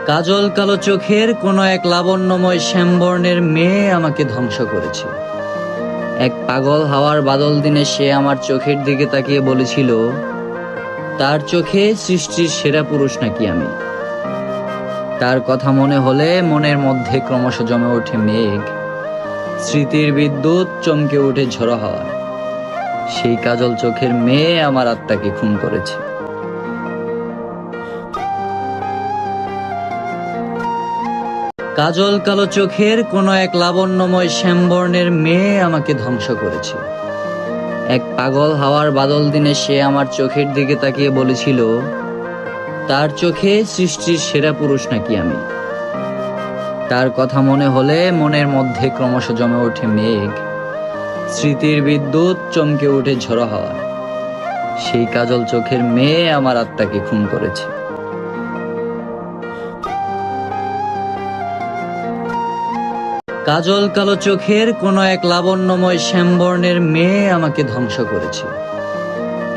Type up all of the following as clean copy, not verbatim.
কাজল কালো চোখের কোনো এক লাবণ্যময় শ্যামবর্ণের মেয়ে আমাকে ধ্বংস করেছে। এক পাগল হাওয়ার বাদল দিনে সে আমার চোখের দিকে তাকিয়ে বলেছিল, তার চোখে সৃষ্টির সেরা পুরুষ নাকি আমি। তার কথা মনে হলে মনের মধ্যে ক্রমশ জমে ওঠে মেঘ, স্মৃতির বিদ্যুৎ চমকে ওঠে ঝড়ো হাওয়া। সেই কাজল চোখের মেয়ে আমার আত্মাকে খুন করেছে। কাজল কালো চোখের কোনো এক লাবণ্যময় শ্যামবর্ণের মেয়ে আমাকে ধ্বংস করেছে। এক পাগল হাওয়ার বাদল দিনে সে আমার চোখের দিকে তাকিয়ে বলেছিল, তার চোখে সৃষ্টির সেরা পুরুষ নাকি আমি। তার কথা মনে হলে মনের মধ্যে ক্রমশ জমে ওঠে মেঘ, স্মৃতির বিদ্যুৎ চমকে ওঠে ঝড়ো হাওয়া। সেই কাজল চোখের মেয়ে আমার আত্মাকে খুন করেছে। কাজল কালো চোখের কোনো এক লাবণ্যময় শ্যামবর্ণের মেয়ে আমাকে ধ্বংস করেছে।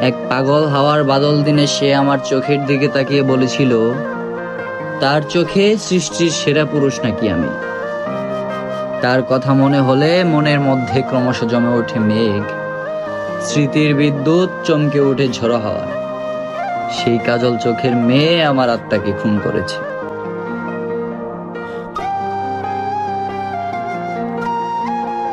এক পাগল হাওয়ার বাদল দিনে সে আমার চোখের দিকে তাকিয়ে বলেছিল, তার চোখে সৃষ্টির সেরা পুরুষ নাকি আমি। তার কথা মনে হলে মনের মধ্যে ক্রমশ জমে ওঠে মেঘ, স্মৃতির বিদ্যুৎ চমকে ওঠে ঝড়ো হাওয়া। সেই কাজল চোখের মেয়ে আমার আত্মাকে খুন করেছে।